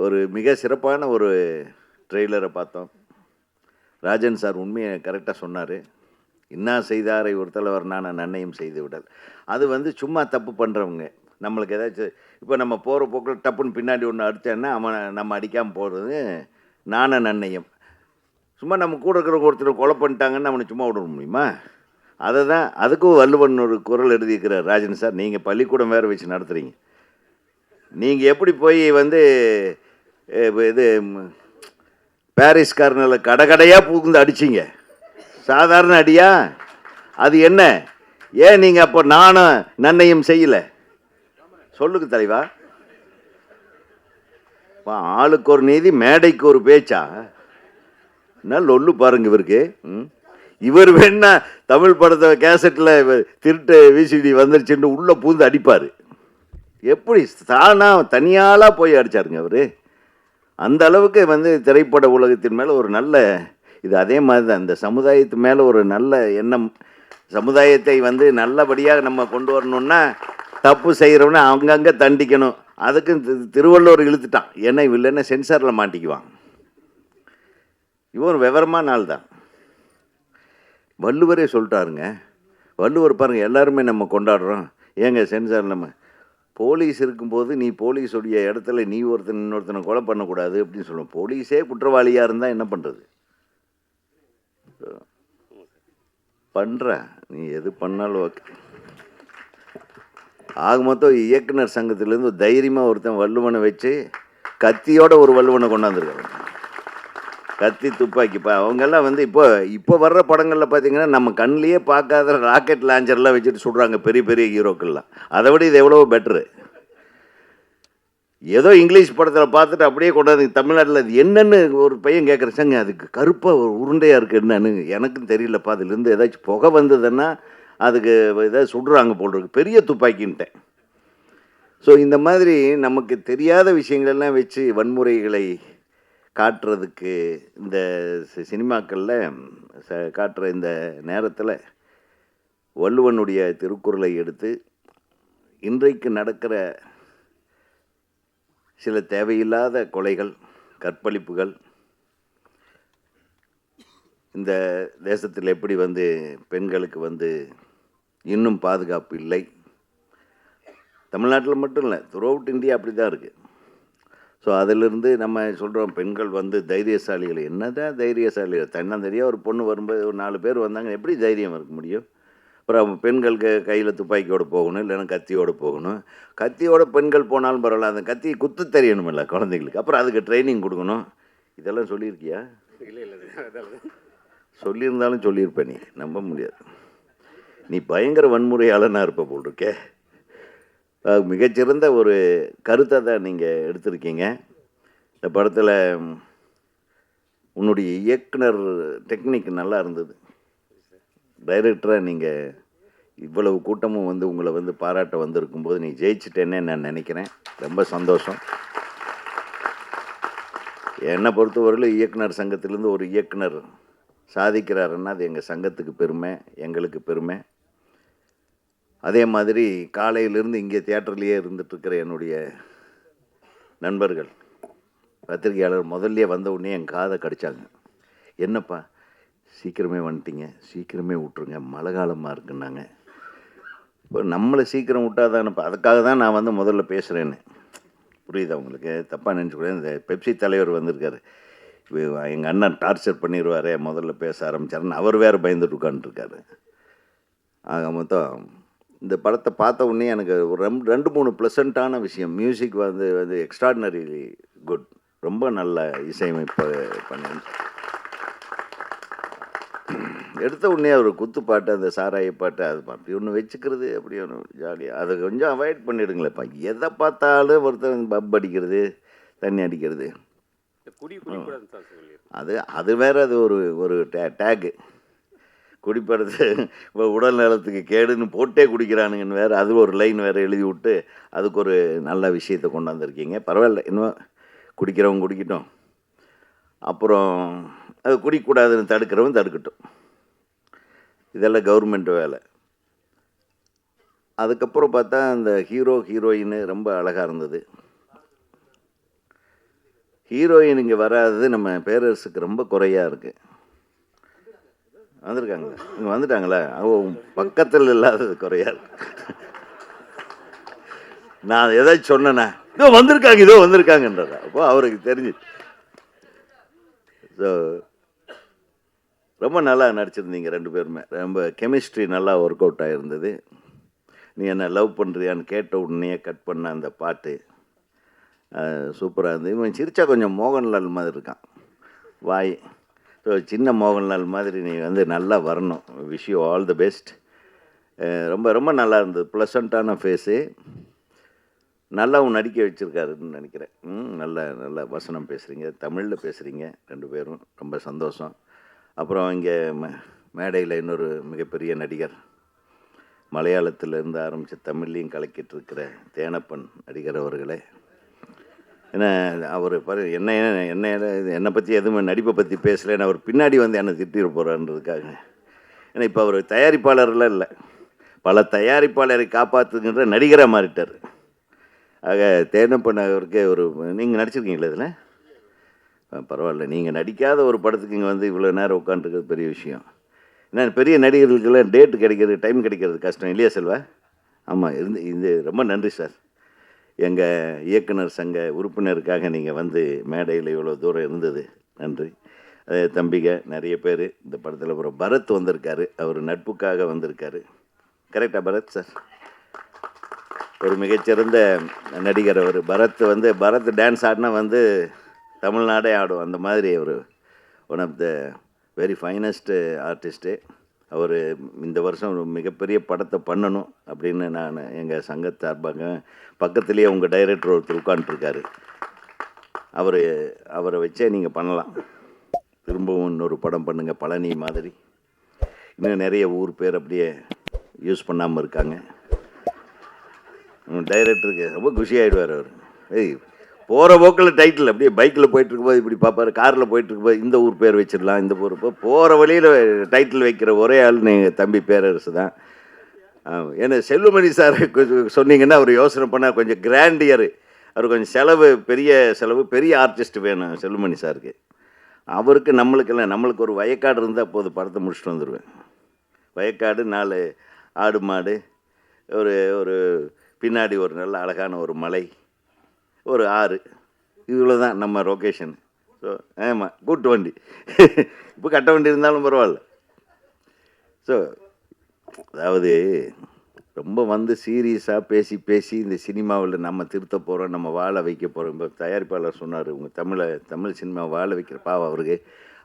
ஒரு மிக சிறப்பான ஒரு ட்ரெய்லரை பார்த்தோம். ராஜன் சார் உண்மையை கரெக்டாக சொன்னார். இன்னா செய்தாரை ஒரு தலைவர் நான் நன்னையும் செய்து விடல். அது வந்து சும்மா தப்பு பண்ணுறவங்க நம்மளுக்கு ஏதாச்சும் இப்போ நம்ம போகிற போக்கில் டப்புன்னு பின்னாடி ஒன்று அடித்தோன்னா அவன் நம்ம அடிக்காமல் போகிறது நாண நன்னையும். சும்மா நம்ம கூட இருக்கிற ஒருத்தர் கொலை பண்ணிட்டாங்கன்னு அவனை சும்மா விட முடியுமா? அதை தான் அதுக்கும் வள்ளுவன் ஒரு குரல் எழுதியிருக்கிறார் ராஜன் சார். நீங்கள் பள்ளிக்கூடம் வேறு வச்சு நடத்துகிறீங்க. நீங்கள் எப்படி போய் வந்து இது பாரிஸ் கார்னரில் கடையாக பூந்து அடிச்சிங்க? சாதாரண அடியா அது? என்ன ஏன் நீங்கள் அப்போ நானும் நன்னையும் செய்யலை? சொல்லுங்க தலைவா. ஆளுக்கு ஒரு நீதி மேடைக்கு ஒரு பேச்சா? என்ன ஒல்லு பாருங்க இவருக்கு. இவர் வேணா தமிழ் படத்தை கேசட்டில் திருட்டு விசிடி வந்துருச்சுன்னு உள்ளே பூந்து அடிப்பார். எப்படி தானா தனியாலாக போய் அடித்தாருங்க அவர். அந்த அளவுக்கு வந்து திரைப்பட உலகத்தின் மேலே ஒரு நல்ல இது. அதே மாதிரி தான் இந்த சமுதாயத்து மேலே ஒரு நல்ல எண்ணம். சமுதாயத்தை வந்து நல்லபடியாக நம்ம கொண்டு வரணும்னா தப்பு செய்கிறவன அங்கங்கே தண்டிக்கணும். அதுக்கு திருவள்ளுவர் இழுத்துட்டான். ஏன்னா இல்லைன்னா சென்சாரில் மாட்டிக்குவான். இவன் விவரமான நாள் தான். வள்ளுவரே சொல்லிட்டாருங்க. வள்ளுவர் பாருங்கள், எல்லாருமே நம்ம கொண்டாடுறோம். ஏங்க சென்சார் நம்ம போலீஸ் இருக்கும்போது நீ போலீஸுடைய இடத்துல நீ இன்னொருத்தனை கொலை பண்ணக்கூடாது அப்படின்னு சொல்லுவோம். போலீஸே குற்றவாளியாக இருந்தால் என்ன பண்ணுறது? பண்ணுற நீ எது பண்ணாலும் ஓகே. ஆக மொத்தம் இயக்குனர் சங்கத்திலேருந்து தைரியமாக ஒருத்தன் வள்ளுவனை வச்சு கத்தியோட ஒரு வள்ளுவனை கொண்டாந்துருக்காங்க. கத்தி துப்பாக்கிப்பா அவங்கெல்லாம் வந்து இப்போ வர்ற படங்களில் பார்த்தீங்கன்னா நம்ம கண்ணிலேயே பார்க்காத ராக்கெட் லான்ச்சர்லாம் வச்சுட்டு சுடுறாங்க பெரிய பெரிய ஹீரோக்கள்லாம். அதை விட இது எவ்வளோ பெட்ரு. ஏதோ இங்கிலீஷ் படத்தில் பார்த்துட்டு அப்படியே கொண்டாந்து தமிழ்நாட்டில் அது என்னென்னு ஒரு பையன் கேட்குறச்சாங்க, அதுக்கு கருப்பாக ஒரு உருண்டையாக இருக்குது என்னன்னு எனக்கும் தெரியலப்பா. அதுலேருந்து ஏதாச்சும் புகை வந்ததுன்னா அதுக்கு ஏதாவது சுடுறாங்க போல் இருக்கு, பெரிய துப்பாக்கின்ட்டேன். ஸோ இந்த மாதிரி நமக்கு தெரியாத விஷயங்களெல்லாம் வச்சு வன்முறைகளை காட்டுறதுக்கு இந்த சினிமாக்களில் காட்டுற இந்த நேரத்தில் வள்ளுவனுடைய திருக்குறளை எடுத்து இன்றைக்கு நடக்கிற சில தேவையில்லாத கொலைகள், கற்பழிப்புகள், இந்த தேசத்தில் எப்படி வந்து பெண்களுக்கு வந்து இன்னும் பாதுகாப்பு இல்லை. தமிழ்நாட்டில் மட்டும் இல்லை, த்ரூ அவுட் இந்தியா அப்படி தான் இருக்குது. ஸோ அதிலிருந்து நம்ம சொல்கிறோம் பெண்கள் வந்து தைரியசாலிகள். என்னதான் தைரியசாலிகள்? தன்னந்தனியாக ஒரு பொண்ணு வரும்போது ஒரு 4 பேர் வந்தாங்க, எப்படி தைரியம் இருக்க முடியும்? அப்புறம் பெண்களுக்கு கையில் துப்பாக்கியோடு போகணும், இல்லைன்னா கத்தியோடு போகணும். கத்தியோட பெண்கள் போனாலும் பரவாயில்ல, அந்த கத்தியை குத்து தெரியணுமில்ல குழந்தைங்களுக்கு. அப்புறம் அதுக்கு ட்ரைனிங் கொடுக்கணும். இதெல்லாம் சொல்லியிருக்கியா? இல்லை இல்லை, சொல்லியிருந்தாலும் சொல்லியிருப்பேன். நீ நம்ப முடியாது. நீ பயங்கர வன்முறையாளனாக இருப்ப போல் இருக்கே. மிகச்சிறந்த ஒரு கருத்தை தான் நீங்கள் எடுத்திருக்கீங்க. இந்த படத்தில் உன்னுடைய இயக்குனர் டெக்னிக் நல்லா இருந்தது. டைரக்டராக நீங்கள் இவ்வளவு கூட்டமும் வந்து உங்களை வந்து பாராட்ட வந்திருக்கும்போது நீ ஜெயிச்சிட்டேன்னே நான் நினைக்கிறேன். ரொம்ப சந்தோஷம். என்னை பொறுத்தவரையிலும் இயக்குனர் சங்கத்திலேருந்து ஒரு இயக்குனர் சாதிக்கிறாருன்னா அது எங்கள் சங்கத்துக்கு பெருமை, எங்களுக்கு பெருமை. அதே மாதிரி காலையிலேருந்து இங்கே தியேட்டர்லேயே இருந்துகிட்ருக்கிற என்னுடைய நண்பர்கள் பத்திரிகையாளர் முதல்ல வந்த உடனே என் காதை கடித்தாங்க. என்னப்பா சீக்கிரமே வந்துட்டீங்க, சீக்கிரமே விட்ருங்க, மழை காலமாக இருக்குன்னாங்க. இப்போ நம்மளை சீக்கிரம் விட்டாதானப்பா, அதுக்காக தான் நான் வந்து முதல்ல பேசுகிறேன்னு. புரியுதா உங்களுக்கு? தப்பாக நினச்சிக்கூட இந்த பெப்சி தலைவர் வந்திருக்காரு, எங்கள் அண்ணன் டார்ச்சர் பண்ணிடுவாரே முதல்ல பேச ஆரம்பித்தாருன்னு அவர் வேறு பயந்துட்டு உட்காந்துருக்காரு. ஆக மொத்தம் இந்த படத்தை பார்த்த உடனே எனக்கு ஒரு 2-3 ப்ளசண்ட்டான விஷயம். மியூசிக் வந்து எக்ஸ்ட்ராடினரிலி குட். ரொம்ப நல்ல இசையமைப்பு பண்ணி எடுத்த உடனே ஒரு குத்து பாட்டு, அந்த சாராய பாட்டு, அது அப்படி ஒன்று வச்சுக்கிறது, அப்படி ஒன்று ஜாலியாக அதை கொஞ்சம் அவாய்ட் பண்ணிவிடுங்களேப்பா. எதை பார்த்தாலும் ஒருத்தர் பப் அடிக்கிறது, தண்ணி அடிக்கிறது, அது வேறு. அது ஒரு டேகு. குடிப்படத்து உடல் நலத்துக்கு கேடுன்னு போட்டே குடிக்கிறானுங்கன்னு வேறு, அது ஒரு லைன் வேறு எழுதி விட்டு அதுக்கு ஒரு நல்ல விஷயத்தை கொண்டாந்துருக்கீங்க. பரவாயில்ல, இன்னும் குடிக்கிறவங்க குடிக்கட்டும், அப்புறம் அது குடிக்கக்கூடாதுன்னு தடுக்கிறவன் தடுக்கட்டும். இதெல்லாம் கவர்மெண்ட் வேலை. அதுக்கப்புறம் பார்த்தா அந்த ஹீரோ ஹீரோயின் ரொம்ப அழகாக இருந்தது. ஹீரோயின் இங்கே வராதது நம்ம பேரரசுக்கு ரொம்ப குறையாக இருக்குது. வந்திருக்காங்களா? இங்கே வந்துட்டாங்களா? பக்கத்தில் இல்லாதது குறையாக இருக்கு. நான் ஏதாச்சும் சொன்னேன்னா இதோ வந்திருக்காங்கன்றார். அப்போ அவருக்கு தெரிஞ்சு. ஸோ ரொம்ப நல்லா நடிச்சிருந்தீங்க ரெண்டு பேருமே. ரொம்ப கெமிஸ்ட்ரி நல்லா ஒர்க் அவுட் ஆகிருந்தது. நீ என்ன லவ் பண்ணுறியான்னு கேட்ட உடனே கட் பண்ண அந்த பாட்டு சூப்பராக இருந்தது. இவன் சிரிச்சா கொஞ்சம் மோகன்லால் மாதிரி இருக்கான் வாய். ஸோ சின்ன மோகன்லால் மாதிரி நீ வந்து நல்லா வரணும். Wish you all the best. ரொம்ப ரொம்ப நல்லா இருந்தது. ப்ளசண்ட்டான ஃபேஸு. நல்லாவும் நடிக்க வச்சுருக்காருன்னு நினைக்கிறேன். நல்ல வசனம் பேசுகிறீங்க, தமிழில் பேசுகிறீங்க ரெண்டு பேரும். ரொம்ப சந்தோஷம். அப்புறம் இங்கே மேடையில் இன்னொரு மிகப்பெரிய நடிகர், மலையாளத்திலேருந்து ஆரம்பித்து தமிழ்லையும் கலக்கிட்டு இருக்கிற தேனப்பன் நடிகர் அவர்களே. ஏன்னா அவர் என்னை பற்றி எதுவுமே நடிப்பை பற்றி பேசலைன்னு அவர் பின்னாடி வந்து என்னை திட்டிட போகிறான்றதுக்காக. ஏன்னா இப்போ அவர் தயாரிப்பாளர்லாம் இல்லை, பல தயாரிப்பாளரை காப்பாற்றுங்கிற நடிகராக மாறிட்டார். ஆக தேனப்பன் அவருக்கு நீங்கள் நடிச்சிருக்கீங்களா இதில்? பரவாயில்ல. நீங்கள் நடிக்காத ஒரு படத்துக்கு இங்கே வந்து இவ்வளோ நேரம் உட்காந்துருக்கிறது பெரிய விஷயம். ஏன்னா பெரிய நடிகர்களுக்கெல்லாம் டேட்டு கிடைக்கிறது, டைம் கிடைக்கிறது கஷ்டம் இல்லையா செல்வா? ஆமாம். இது ரொம்ப நன்றி சார். எங்கள் இயக்குனர் சங்க உறுப்பினருக்காக நீங்கள் வந்து மேடையில் இவ்வளோ தூரம் இருந்தது நன்றி. அதே தம்பிங்க நிறைய பேர் இந்த படத்தில். அப்புறம் பரத் வந்திருக்காரு, அவர் நட்புக்காக வந்திருக்காரு. கரெக்டாக பரத் சார்? ஒரு மிகச்சிறந்த நடிகர் அவர். பரத் டான்ஸ் ஆடினா வந்து தமிழ்நாடே ஆடும். அந்த மாதிரி அவர் one of the very finest artist. அவர் இந்த வருஷம் ஒரு மிகப்பெரிய படத்தை பண்ணணும் அப்படின்னு நான் எங்கள் சங்க சார்பாக, பக்கத்துலேயே உங்கள் டைரக்டர் ஒருத்தர் உட்காந்துருக்காரு, அவரை வச்சே நீங்கள் பண்ணலாம். திரும்பவும் இன்னொரு படம் பண்ணுங்கள் பழனி மாதிரி. இன்னும் நிறைய ஊர் பேர் அப்படியே யூஸ் பண்ணாமல் இருக்காங்க. டைரக்டருக்கு ரொம்ப குஷியாகிடுவார் அவர். போகிற போக்கில் டைட்டில் அப்படியே பைக்கில் போயிட்டுருக்கும்போது இப்படி பார்ப்பார், காரில் போயிட்டுருக்கும்போது இந்த ஊர் பேர் வச்சிடலாம், இந்த ஊர் போகிற வழியில் டைட்டில் வைக்கிற ஒரே ஆள் நீங்கள் தம்பி பேரரசு தான். ஏன்னா செல்வமணி சார் சொன்னீங்கன்னா அவர் யோசனை பண்ணால் கொஞ்சம் கிராண்டியர், அவர் கொஞ்சம் பெரிய ஆர்டிஸ்ட் வேணும் செல்வமணி சாருக்கு. அவருக்கு நம்மளுக்கு ஒரு வயக்காடு இருந்தால் போது படத்தை முடிச்சுட்டு வந்துடுவேன். வயக்காடு, 4 ஆடு மாடு, ஒரு பின்னாடி ஒரு நல்ல அழகான ஒரு மலை, ஒரு ஆறு, இவ்வளோ தான் நம்ம லொக்கேஷன். ஸோ ஆமாம், கூட்டு வண்டி இப்போ கட்ட வண்டி இருந்தாலும் பரவாயில்ல. ஸோ அதாவது ரொம்ப வந்து சீரியஸாக பேசி இந்த சினிமாவில் நம்ம திருத்த போகிறோம், நம்ம வாழ வைக்க போகிறோம். இப்போ தயாரிப்பாளர் சொன்னார், உங்கள் தமிழ் சினிமாவை வாழ வைக்கிற பாவம் அவருக்கு.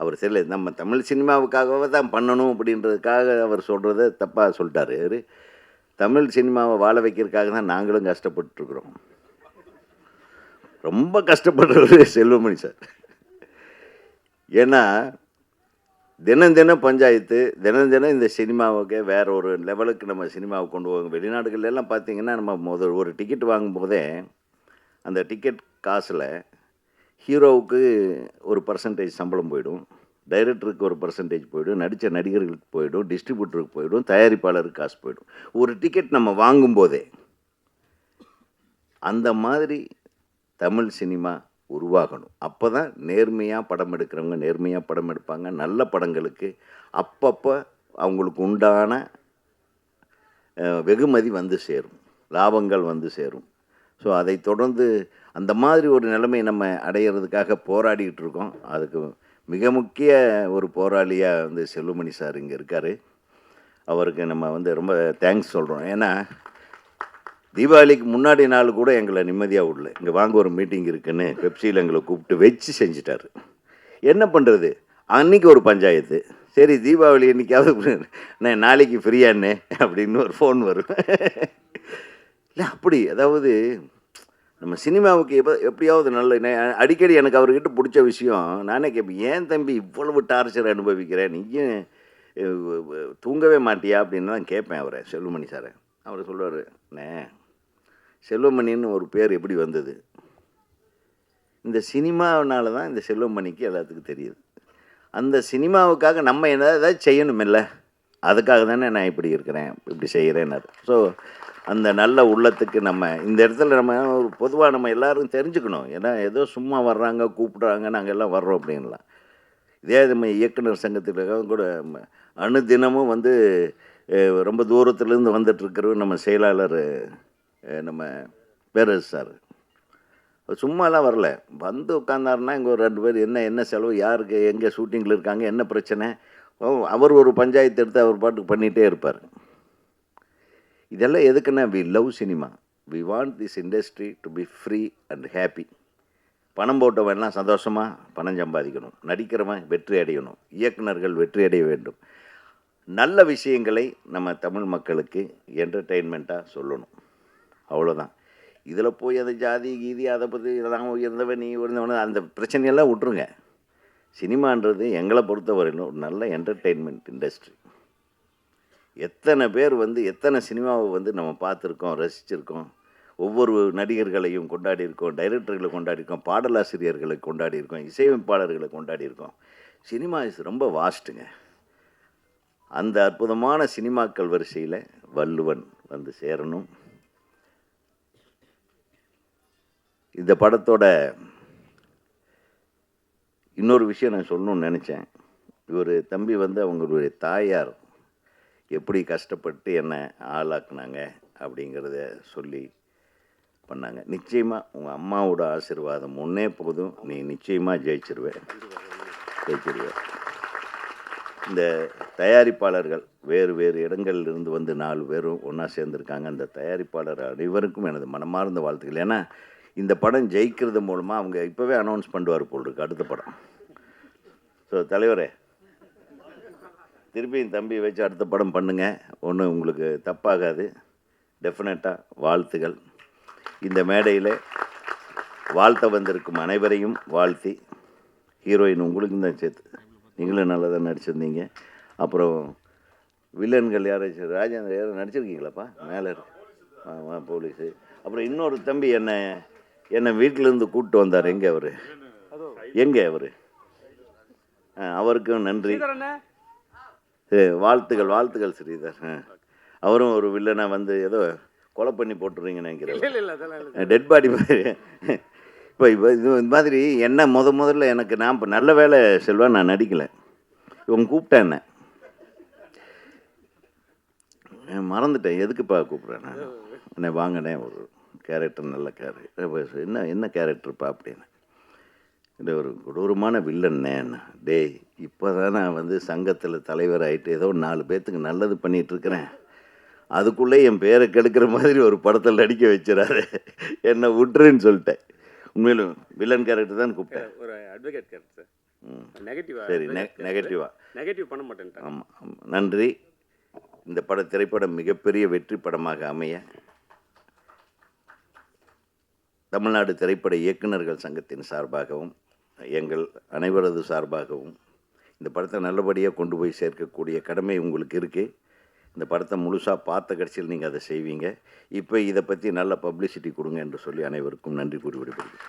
அவர் தெரியல, நம்ம தமிழ் சினிமாவுக்காகவே தான் பண்ணணும் அப்படின்றதுக்காக அவர் சொல்கிறத தப்பாக சொல்லிட்டாரு. தமிழ் சினிமாவை வாழ வைக்கிறதுக்காக தான் நாங்களும் கஷ்டப்பட்டுருக்குறோம். ரொம்ப கஷ்டப்படுறவர் செல்வமணி சார். ஏன்னா தினம் பஞ்சாயத்து, தினம் இந்த சினிமாவுக்கு வேற ஒரு லெவலுக்கு நம்ம சினிமாவை கொண்டு போவோம். வெளிநாடுகள்லாம் பார்த்தீங்கன்னா நம்ம ஒரு டிக்கெட் வாங்கும்போதே அந்த டிக்கெட் காசில் ஹீரோவுக்கு ஒரு பர்சன்டேஜ் சம்பளம் போயிடும், டைரக்டருக்கு ஒரு பர்சன்டேஜ் போயிடும், நடித்த நடிகர்களுக்கு போயிடும், டிஸ்ட்ரிபியூட்டருக்கு போயிடும், தயாரிப்பாளருக்கு காசு போயிடும். ஒரு டிக்கெட் நம்ம வாங்கும்போதே அந்த மாதிரி தமிழ் சினிமா உருவாகணும். அப்போ தான் நேர்மையாக படம் எடுக்கிறவங்க நேர்மையாக படம் எடுப்பாங்க. நல்ல படங்களுக்கு அப்பப்போ அவங்களுக்கு உண்டான வெகுமதி வந்து சேரும், லாபங்கள் வந்து சேரும். ஸோ அதை தொடர்ந்து அந்த மாதிரி ஒரு நிலைமை நம்ம அடையிறதுக்காக போராடிக்கிட்டு இருக்கோம். அதுக்கு மிக முக்கிய ஒரு போராளியாக வந்து செல்வமணி சார் இங்கே இருக்கார். அவருக்கு நம்ம ரொம்ப தேங்க்ஸ் சொல்கிறோம். ஏன்னா தீபாவளிக்கு முன்னாடி நாள் கூட எங்களை நிம்மதியாக விடல. இங்கே வாங்க ஒரு மீட்டிங் இருக்குன்னு பெப்சியில் எங்களை கூப்பிட்டு வச்சு செஞ்சிட்டாரு. என்ன பண்ணுறது, அன்றைக்கி ஒரு பஞ்சாயத்து. சரி தீபாவளி இன்னைக்காவது நாளைக்கு ஃப்ரீயானே அப்படின்னு ஒரு ஃபோன் வரும். இல்லை அப்படி, அதாவது நம்ம சினிமாவுக்கு எப்படியாவது அடிக்கடி எனக்கு அவர்கிட்ட பிடிச்ச விஷயம், நானே கேட்பேன், ஏன் தம்பி இவ்வளவு டார்ச்சர் அனுபவிக்கிறேன், நீயும் தூங்கவே மாட்டியா அப்படின்னு தான் கேட்பேன் அவரை, செல்வமணி சாரை. அவர் சொல்லுவார், செல்வமணின்னு ஒரு பேர் எப்படி வந்தது, இந்த சினிமாவினால தான் இந்த செல்வமணிக்கு எல்லாத்துக்கும் தெரியுது. அந்த சினிமாவுக்காக நம்ம ஏதாவது செய்யணும் இல்லை, அதுக்காக தானே நான் இப்படி இருக்கிறேன், இப்படி செய்கிறேன்னு. ஸோ அந்த நல்ல உள்ளத்துக்கு நம்ம இந்த இடத்துல நம்ம ஒரு பொதுவாக நம்ம எல்லாரும் தெரிஞ்சுக்கணும். ஏன்னா ஏதோ சும்மா வர்றாங்க, கூப்பிட்றாங்க, நாங்கள் எல்லாம் வர்றோம் அப்படின்லாம். இதே நம்ம இயக்குனர் சங்கத்தில் கூட அணுதினமும் வந்து ரொம்ப தூரத்துலேருந்து வந்துட்டுருக்கிறவர் நம்ம செயலாளர் நம்ம பேரரசு சார். சும்மாலாம் வரல, வந்து உட்காந்தாருன்னா இங்கே ஒரு 2 பேர் என்ன செலவு, யாருக்கு எங்கே ஷூட்டிங்கில் இருக்காங்க, என்ன பிரச்சனை, அவர் ஒரு பஞ்சாயத்து எடுத்து அவர் பாட்டுக்கு பண்ணிகிட்டே இருப்பார். இதெல்லாம் எதுக்குன்னா, we love cinema, we want this industry to be free and happy. பணம் போட்டவன் எல்லாம் சந்தோஷமாக பணம் சம்பாதிக்கணும், நடிக்கிறவன் வெற்றி அடையணும், இயக்குனர்கள் வெற்றி அடைய வேண்டும். நல்ல விஷயங்களை நம்ம தமிழ் மக்களுக்கு என்டர்டெயின்மெண்ட்டாக சொல்லணும், அவ்வளோதான். இதில் போய் அந்த ஜாதி கீதி அதை பற்றி இதெல்லாம் உயர்ந்தவன் நீ உயர்ந்தவன் அந்த பிரச்சனையெல்லாம் விட்டுருங்க. சினிமான்றது எங்களை பொறுத்தவரையிலும் ஒரு நல்ல என்டர்டெயின்மெண்ட் இண்டஸ்ட்ரி. எத்தனை பேர் வந்து எத்தனை சினிமாவை வந்து நம்ம பார்த்துருக்கோம், ரசிச்சிருக்கோம். ஒவ்வொரு நடிகர்களையும் கொண்டாடியிருக்கோம், டைரக்டர்களை கொண்டாடியிருக்கோம், பாடலாசிரியர்களை கொண்டாடியிருக்கோம், இசையமைப்பாளர்களை கொண்டாடியிருக்கோம். சினிமா ரொம்ப வாஸ்ட்டுங்க. அந்த அற்புதமான சினிமாக்கள் வரிசையில் வள்ளுவன் வந்து சேரணும். இந்த படத்தோட இன்னொரு விஷயம் நான் சொல்லணும்னு நினச்சேன். இவர் தம்பி வந்து அவங்களுடைய தாயார் எப்படி கஷ்டப்பட்டு என்னை ஆளாக்குனாங்க அப்படிங்கிறத சொல்லி பண்ணாங்க. நிச்சயமாக உங்கள் அம்மாவோட ஆசீர்வாதம் ஒன்றே போதும், நீ நிச்சயமாக ஜெயிச்சிருவேன். இந்த தயாரிப்பாளர்கள் வேறு வேறு இடங்கள்லேருந்து வந்து 4 பேரும் ஒன்றா சேர்ந்துருக்காங்க. அந்த தயாரிப்பாளர் அனைவருக்கும் எனது மனமார்ந்த வாழ்த்துக்கள். ஏன்னா இந்த படம் ஜெயிக்கிறது மூலமாக அவங்க இப்போவே அனௌன்ஸ் பண்ணுவார் போல் இருக்கு அடுத்த படம். ஸோ தலைவரே, திருப்பி என் தம்பி வச்சு அடுத்த படம் பண்ணுங்கள், ஒன்றும் உங்களுக்கு தப்பாகாது. டெஃபினட்டாக வாழ்த்துகள். இந்த மேடையில் வாழ்த்த வந்திருக்கும் அனைவரையும் வாழ்த்தி, ஹீரோயின் உங்களுக்கும் தான் சேர்த்து, நீங்களும் நல்லா தான் நடிச்சிருந்தீங்க. அப்புறம் வில்லன்கள் யாராச்சும் ராஜேந்திர யாரும் நடிச்சிருக்கீங்களாப்பா? மேலே போலீஸு. அப்புறம் இன்னொரு தம்பி என்னை வீட்டிலேருந்து கூப்பிட்டு வந்தார். எங்கே அவர்? அவருக்கும் நன்றி, வாழ்த்துக்கள் ஸ்ரீதர். அவரும் ஒரு வில்லனை வந்து ஏதோ கொலை பண்ணி போட்டுருவீங்கன்னு நினைக்கிறேன், டெட் பாடி. இப்போ இது மாதிரி என்ன முதல்ல எனக்கு நான் இப்போ நல்ல வேலை செல்வா நான் நடிக்கலை, இவங்க கூப்பிட்டேன், மறந்துட்டேன் எதுக்குப்பா கூப்பிட்றேன் நான். என்னை வாங்கினேன் ஒரு கேரக்டர், நல்ல கேரக்டர். என்ன கேரக்டர்ப்பா அப்படின்னு. இந்த ஒரு கொடூரமான வில்லன்னே. டேய், இப்போ தான் நான் வந்து சங்கத்தில் தலைவர் ஆகிட்டு ஏதோ 4 பேர்த்துக்கு நல்லது பண்ணிகிட்ருக்கிறேன், அதுக்குள்ளே என் பேரை கெடுக்கிற மாதிரி ஒரு படத்தில் நடிக்க வச்சுறாரு, என்னை விட்டுருன்னு சொல்லிட்டேன். உண்மையிலும் வில்லன் கேரக்டர் தான் கூப்பிட்டேன், ஒரு அட்வொகேட் கேரக்டர். சரி, நெகட்டிவ் பண்ண மாட்டேன். ஆமாம், நன்றி. இந்த திரைப்படம் மிகப்பெரிய வெற்றி படமாக அமைய தமிழ்நாடு திரைப்பட இயக்குநர்கள் சங்கத்தின் சார்பாகவும் எங்கள் அனைவரது சார்பாகவும் இந்த படத்தை நல்லபடியாக கொண்டு போய் சேர்க்கக்கூடிய கடமை உங்களுக்கு இருக்குது. இந்த படத்தை முழுசாக பார்த்த கடைசியில் நீங்கள் அதை செய்வீங்க. இப்போ இதை பற்றி நல்ல பப்ளிசிட்டி கொடுங்க என்று சொல்லி அனைவருக்கும் நன்றி கூறி விடுபடுகிறேன்.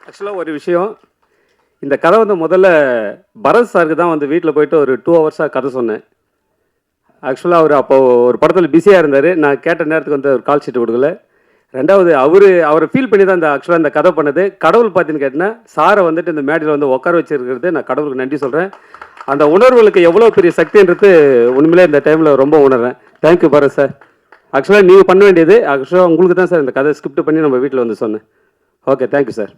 ஆக்சுவலாக ஒரு விஷயம், இந்த கதை வந்து முதல்ல பரத் சாருக்கு தான் வந்து வீட்டில் போயிட்டு ஒரு 2 ஹவர்ஸாக கதை சொன்னேன். ஆக்சுவலாக அவர் அப்போது ஒரு படத்தில் பிஸியாக இருந்தார், நான் கேட்ட நேரத்துக்கு வந்து ஒரு கால் ஷீட் கொடுக்கல. ரெண்டாவது அவரை ஃபீல் பண்ணி தான் ஆக்சுவலாக இந்த கதை பண்ணது. கடவுள் பார்த்தீங்கன்னு கேட்டினா சாரை வந்துட்டு இந்த மேடையில் வந்து உட்கார வச்சுருக்கிறது நான் கடவுளுக்கு நன்றி சொல்கிறேன். அந்த உணர்வுகளுக்கு எவ்வளோ பெரிய சக்தின்றது உண்மையிலே இந்த டைமில் ரொம்ப உணர்றேன். Thank you Bharath sir. ஆக்சுவலாக நீங்கள் பண்ண வேண்டியது, ஆக்சுவலாக உங்களுக்கு தான் சார் இந்த கதை ஸ்கிரிப்ட் பண்ணி நம்ம வீட்டில் வந்து சொன்னேன். Okay, thank you sir.